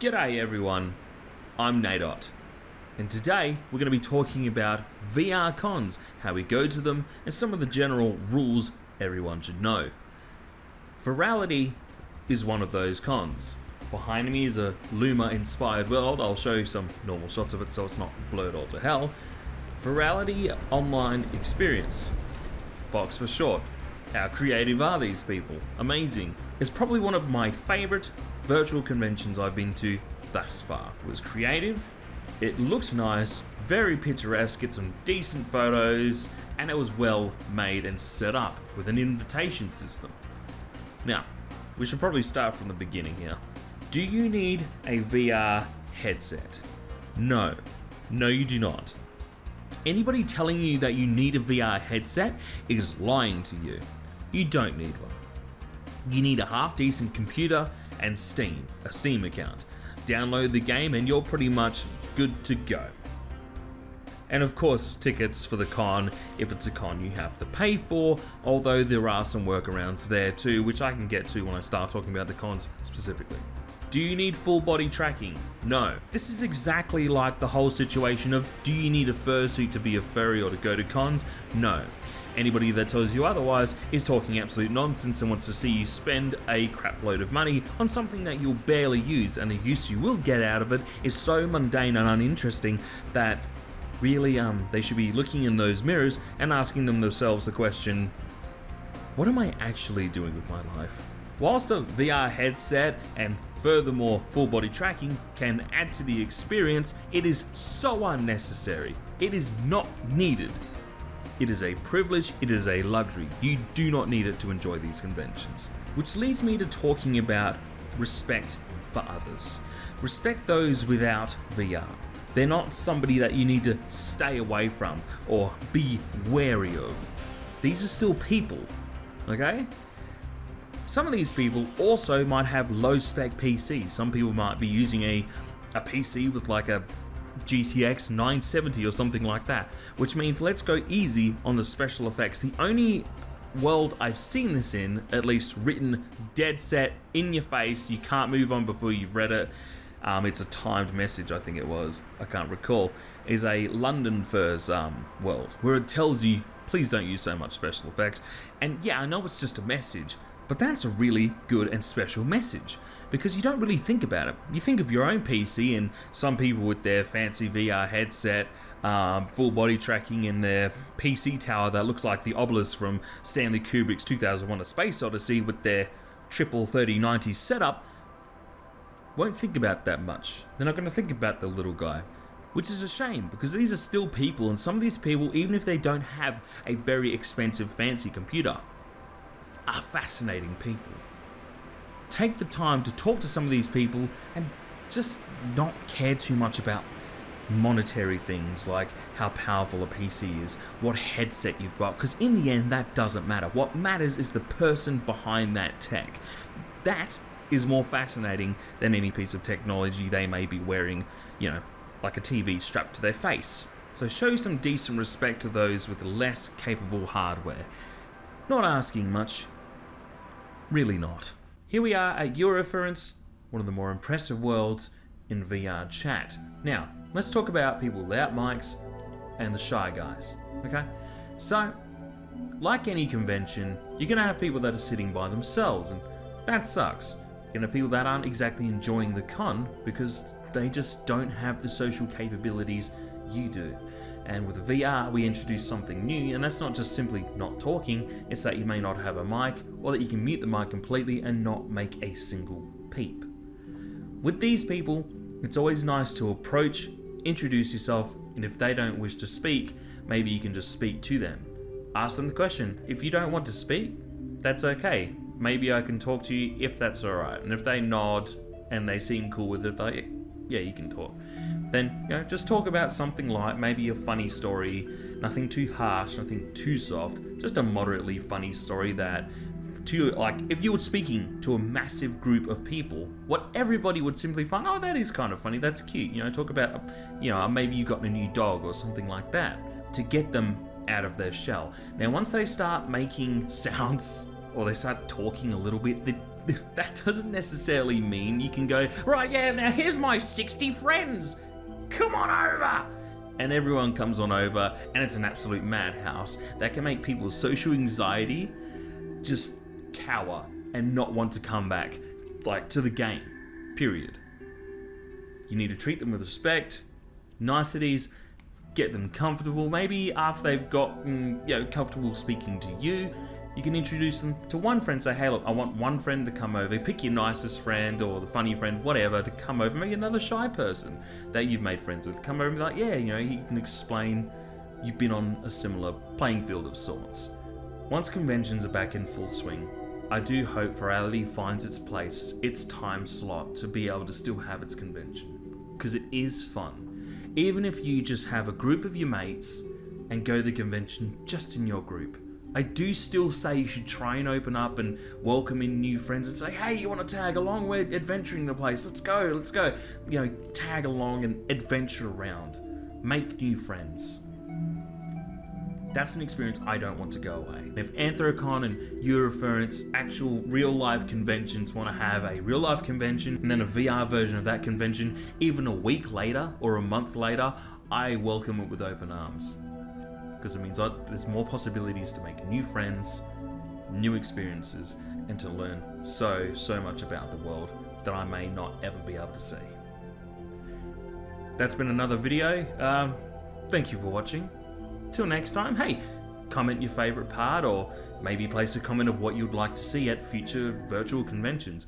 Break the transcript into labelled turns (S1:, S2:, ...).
S1: G'day everyone, I'm Nadot, and today we're going to be talking about VR cons, how we go to them, and some of the general rules everyone should know. Virality is one of those cons. Behind me is a Luma-inspired world. I'll show you some normal shots of it so it's not blurred all to hell. Virality Online Experience, Fox for short. How creative are these people? Amazing. It's probably one of my favourite virtual conventions I've been to thus far. It was creative, it looked nice, very picturesque, get some decent photos, and it was well made and set up with an invitation system. Now, we should probably start from the beginning here. Do you need a VR headset? No. No, you do not. Anybody telling you that you need a VR headset is lying to you. You don't need one. You need a half-decent computer and Steam, a Steam account. Download the game and you're pretty much good to go. And of course, tickets for the con, if it's a con you have to pay for, although there are some workarounds there too, which I can get to when I start talking about the cons specifically. Do you need full body tracking? No. This is exactly like the whole situation of, do you need a fursuit to be a furry or to go to cons? No. Anybody that tells you otherwise is talking absolute nonsense and wants to see you spend a crap load of money on something that you'll barely use, and the use you will get out of it is so mundane and uninteresting that really they should be looking in those mirrors and asking themselves the question, what am I actually doing with my life? Whilst a VR headset and furthermore full body tracking can add to the experience, it is so unnecessary. It is not needed. It is a privilege, it is a luxury. You do not need it to enjoy these conventions. Which leads me to talking about respect for others. Respect those without VR. They're not somebody that you need to stay away from or be wary of. These are still people, okay? Some of these people also might have low spec PCs. Some people might be using a PC with like a GTX 970 or something like that, which means let's go easy on the special effects. The only world I've seen this in, at least written dead set in your face, you can't move on before you've read it, it's a timed message I think it was, I can't recall, is a London Furs world, where it tells you please don't use so much special effects. And yeah, I know it's just a message, but that's a really good and special message, because you don't really think about it. You think of your own PC and some people with their fancy VR headset, full body tracking in their PC tower that looks like the obelisk from Stanley Kubrick's 2001: A Space Odyssey with their triple 3090 setup, won't think about that much. They're not going to think about the little guy. Which is a shame, because these are still people, and some of these people, even if they don't have a very expensive fancy computer, are fascinating people. Take the time to talk to some of these people and just not care too much about monetary things like how powerful a PC is, what headset you've got, because in the end that doesn't matter. What matters is the person behind that tech. That is more fascinating than any piece of technology they may be wearing, you know, like a TV strapped to their face. So show some decent respect to those with less capable hardware. Not asking much, really not. Here we are at Eurofurence, one of the more impressive worlds in VR chat. Now, let's talk about people without mics and the shy guys, okay? So, like any convention, you're gonna have people that are sitting by themselves, and that sucks. You're gonna have people that aren't exactly enjoying the con because they just don't have the social capabilities you do. And with VR, we introduce something new, and that's not just simply not talking, it's that you may not have a mic, or that you can mute the mic completely and not make a single peep. With these people, it's always nice to approach, introduce yourself, and if they don't wish to speak, maybe you can just speak to them. Ask them the question. If you don't want to speak, that's okay. Maybe I can talk to you if that's alright. And if they nod and they seem cool with it, like, yeah, you can talk. Then, you know, just talk about something light, maybe a funny story, nothing too harsh, nothing too soft, just a moderately funny story that, like, if you were speaking to a massive group of people, what everybody would simply find, oh, that is kind of funny, that's cute, you know, talk about, you know, maybe you got a new dog or something like that, to get them out of their shell. Now, once they start making sounds, or they start talking a little bit, that doesn't necessarily mean you can go, right, yeah, now here's my 60 friends, come on over. And everyone comes on over, and it's an absolute madhouse that can make people's social anxiety just cower and not want to come back, like, to the game, period. You need to treat them with respect, niceties, get them comfortable. Maybe after they've gotten, comfortable speaking to you, you can introduce them to one friend. Say, hey, look, I want one friend to come over. Pick your nicest friend or the funny friend, whatever, to come over. Maybe another shy person that you've made friends with. Come over and be like, yeah, he can explain you've been on a similar playing field of sorts. Once conventions are back in full swing, I do hope virality finds its place, its time slot, to be able to still have its convention. Because it is fun. Even if you just have a group of your mates and go to the convention just in your group, I do still say you should try and open up and welcome in new friends and say, hey, you want to tag along? We're adventuring the place. Let's go. Tag along and adventure around. Make new friends. That's an experience I don't want to go away. If Anthrocon and Eurofurrent's actual real-life conventions want to have a real-life convention and then a VR version of that convention, even a week later or a month later, I welcome it with open arms. Because it means there's more possibilities to make new friends, new experiences, and to learn so much about the world that I may not ever be able to see. That's been another video. Thank you for watching. Till next time, hey, comment your favorite part, or maybe place a comment of what you'd like to see at future virtual conventions.